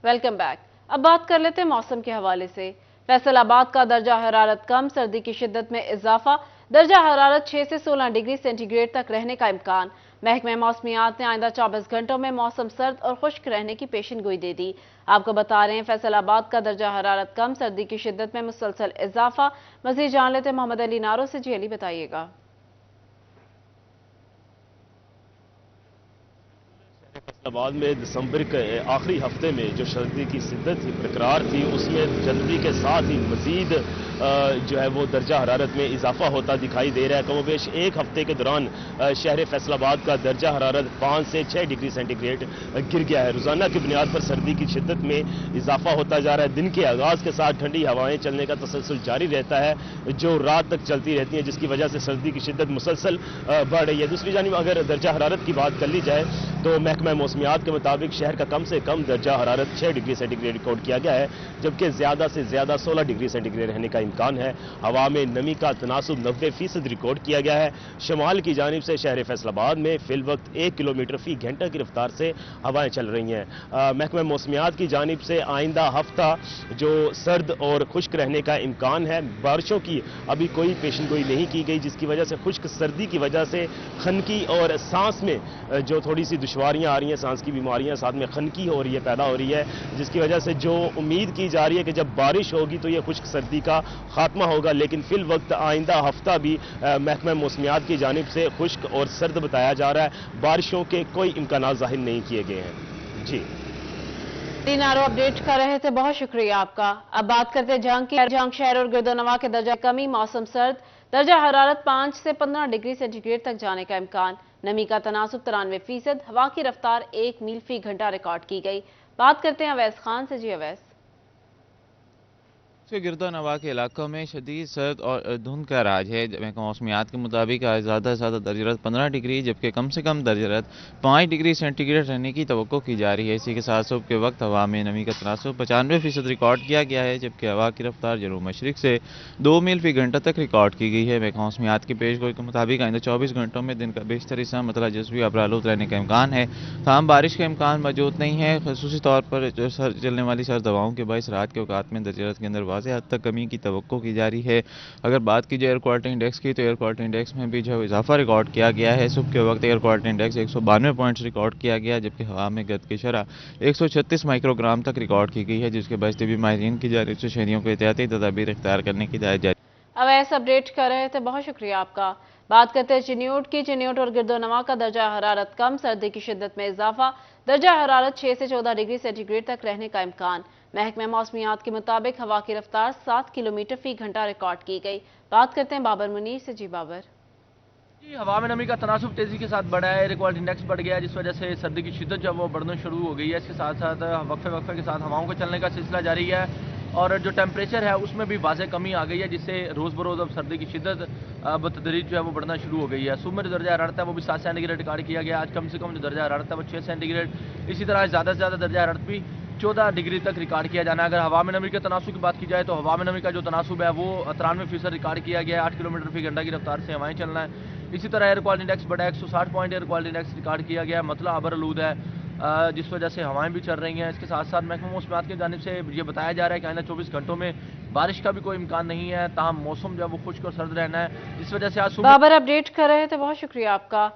Welcome back. अब बात कर लेते हैं मौसम के हवाले से। फैसलाबाद का दर्जा हरारत कम, सर्दी की शिद्दत में इजाफा। दर्जा हरारत 6 से 16 डिग्री सेंटीग्रेड तक रहने का इम्कान। महकमे मौसमियात ने आइंदा 24 घंटों में मौसम सर्द और खुश्क रहने की पेशिनगोई दे दी। आपको बता रहे हैं फैसलाबाद का दर्जा हरारत कम, सर्दी की शिद्दत में मुसलसल इजाफा। मजीद जान लेते हैं मोहम्मद अली नारो से। जी अली, बताइएगा। फैसलाबाद में दिसंबर के आखिरी हफ्ते में जो सर्दी की शिद्दत थी बरकरार थी, उसमें जल्दी के साथ ही मजीद जो है वो दर्जा हरारत में इजाफा होता दिखाई दे रहा है। कमोबेश एक हफ्ते के दौरान शहर फैसलाबाद का दर्जा हरारत 5 से 6 डिग्री सेंटीग्रेड गिर गया है। रोजाना की बुनियाद पर सर्दी की शिद्दत में इजाफा होता जा रहा है। दिन के आगाज के साथ ठंडी हवाएं चलने का तसलसल जारी रहता है, जो रात तक चलती रहती हैं, जिसकी वजह से सर्दी की शिद्दत मुसलसल बढ़ रही है। दूसरी जानिब अगर दर्जा हरारत की बात कर ली जाए तो महकमा मौसमियात के मुताबिक शहर का कम से कम दर्जा हरारत 6 डिग्री सेंटीग्रेड रिकॉर्ड किया गया है, जबकि ज्यादा से ज्यादा 16 डिग्री सेंटीग्रेड रहने का इम्कान है। हवा में नमी का तनासुब 90% रिकॉर्ड किया गया है। शमाल की जानिब से शहर फैसलाबाद में फिल वक्त 1 किलोमीटर फी घंटा की रफ्तार से हवाएं चल रही हैं। महकमा मौसमियात की जानिब से आइंदा हफ्ता जो सर्द और खुश्क रहने का इम्कान है। बारिशों की अभी कोई पेशनगोई नहीं की गई, जिसकी वजह से खुश्क सर्दी की वजह से खनकी और सांस में जो थोड़ी सी दुश्वारियां आ रही हैं, सांस की बीमारियां, साथ में खनकी हो रही है, पैदा हो रही है, जिसकी वजह से जो उम्मीद की जा रही है कि जब बारिश होगी तो यह खुश्क सर्दी का खात्मा होगा। लेकिन फिल वक्त आइंदा हफ्ता भी महकमा मौसमियात की जानिब से खुश्क और सर्द बताया जा रहा है। बारिशों के कोई इम्कान जाहिर नहीं किए गए हैं। जी नारो अपडेट कर रहे थे, बहुत शुक्रिया आपका। अब बात करते हैं जंग की। जंग शहर और गिरदोनवा के दर्जा कमी, मौसम सर्द, दर्जा हरारत 5 से 15 डिग्री सेंटीग्रेड तक जाने का इम्कान। नमी का तनासुब 93%, हवा की रफ्तार 1 मील फी घंटा रिकॉर्ड की गई। बात करते हैं अवैस खान से। जी अवैस। गिरदो नवा के इलाकों में शदीद सर्द और धुंध का राज है। मौसमियात के मुताबिक आज ज़्यादा से ज़्यादा दर्जरत 15 डिग्री जबकि कम से कम दर्जरत 5 डिग्री सेंटीग्रेड रहने की तवक्को की जा रही है। इसी के साथ सुबह के वक्त हवा में नमी का तनासुब 95% रिकॉर्ड किया गया है, जबकि हवा की रफ्तार जनूब मशरिक से 2 मील फी घंटा तक रिकॉर्ड की गई है। मौसमियात की पेशगोई के मुताबिक आइंदा 24 घंटों में दिन का बेशतर हिस्सा मतलब जज़वी अबरालूद रहने का इम्कान है। तमाम बारिश का इम्कान मौजूद नहीं है। खसूसी तौर पर चलने वाली सर्द हवाओं के बायस रात के औकात में दर्जरत के अंदर वाज़ेह हद तक कमी की तवक्को की जा रही है। अगर बात की जाए एयर क्वालिटी इंडेक्स की, तो एयर क्वालिटी इंडेक्स में भी जो इजाफा रिकॉर्ड किया गया है। सुबह के वक्त air quality index 192 points record किया गया, जबकि हवा में गर्द की शरह 136 माइक्रोग्राम तक रिकॉर्ड की गई है, जिसके बायस भी माहिरीन की जानिब से शहरियों को एहतियाती तदाबीर इख्तियार करने की हिदायत जारी। अवैस अपडेट कर रहे थे, बहुत शुक्रिया आपका। बात करते हैं चिन्यूट की। चिन्यूट और गिरदोनवा का दर्जा हरारत कम, सर्दी की शिद्दत में इजाफा। दर्जा हरारत 6 से 14 डिग्री सेंटीग्रेड तक रहने का इम्कान। महकमे मौसमियात के मुताबिक हवा की रफ्तार 7 किलोमीटर फी घंटा रिकॉर्ड की गई। बात करते हैं बाबर मुनीर से। जी बाबर। हवा में नमी का तनासुब तेजी के साथ बढ़ा है, एयर क्वालिटी इंडेक्स बढ़ गया है, जिस वजह से सर्दी की शिद्दत जो वो बढ़ना शुरू हो गई है। इसके साथ साथ वक्फे के साथ हवाओं के चलने का सिलसिला जारी है और जो टेम्परेचर है उसमें भी वाज़ेह कमी आ गई है, जिससे रोज़ बरोज़ अब सर्दी की शिद्दत बतदरीज जो है वो बढ़ना शुरू हो गई है। सुबह में जो दर्जा हरारत है वो भी 7 सेंटीग्रेड रिकॉर्ड किया गया। आज कम से कम जो दर्जा हरारत है वो 6 सेंटीग्रेड, इसी तरह ज़्यादा से ज़्यादा दर्जा हरारत भी 14 डिग्री तक रिकॉर्ड किया जाना है। अगर हवा में नमी के तनासुब की बात की जाए तो हवा में नमी का जो तनासुब है वो 93% रिकॉर्ड किया गया है। 8 किलोमीटर फी घंटा की रफ्तार से हवाएं चलना है। इसी तरह एयर क्वालिटी इंडेक्स बढ़ा, 160 point air quality index record किया गया है, मतलब अबरआलूद है, जिस वजह से हवाएं भी चल रही हैं। इसके साथ साथ महकमा मौसमियात की जानिब से ये बताया जा रहा है कि आइंदा 24 घंटों में बारिश का भी कोई इम्कान नहीं है। ताहम मौसम जो है वो खुश्क और सर्द रहना है, जिस वजह से आज सुबह बाबर अपडेट कर रहे थे, बहुत शुक्रिया आपका।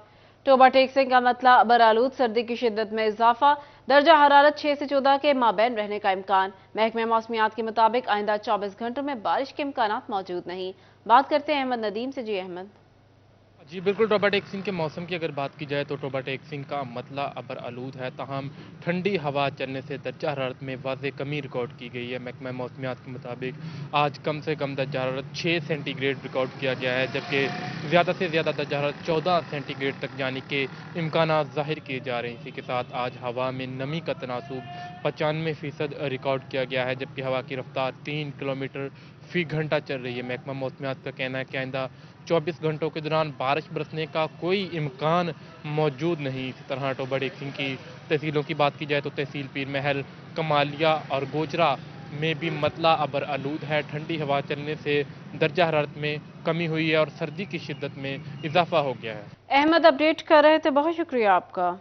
टोबा टेक्सिंग का मतलब अबरआलूद, सर्दी की शिद्दत में इजाफा। दर्जा हरारत 6 से 14 के माबैन रहने का इम्कान। महकमे मौसमियात के मुताबिक आइंदा 24 घंटों में बारिश के इम्कान मौजूद नहीं। बात करते हैं अहमद नदीम से। जी अहमद। जी बिल्कुल, टोबा टेक्सिंग के मौसम की अगर बात की जाए तो टोबा टेक्सिंग का मतला अबर आलूद है, ताहम ठंडी हवा चलने से दर्जा हरारत में वाज़ेह कमी रिकॉर्ड की गई है। महकमा मौसमियात के मुताबिक आज कम से कम दर्जा हरारत 6 सेंटीग्रेड रिकॉर्ड किया गया है, जबकि ज़्यादा से ज़्यादा दर्जा हरारत 14 सेंटीग्रेड तक जाने के इम्कान ज़ाहिर किए जा रहे हैं। इसी के साथ आज हवा में नमी का तनासुब 95% रिकॉर्ड किया गया है, जबकि हवा की रफ्तार 3 किलोमीटर फी घंटा चल रही है। महकमा मौसमियात का कहना है कि आइंदा 24 घंटों के दौरान बारिश बरसने का कोई इम्कान मौजूद नहीं। इसी तरह टोबा टेक्सिंग की तहसीलों की बात की जाए तो तहसील पीर महल, कमालिया और गोजरा में भी मतला अबर आलूद है। ठंडी हवा चलने से दर्जा हरारत में कमी हुई है और सर्दी की शिद्दत में इजाफा हो गया है। अहमद अपडेट कर रहे थे, बहुत शुक्रिया आपका।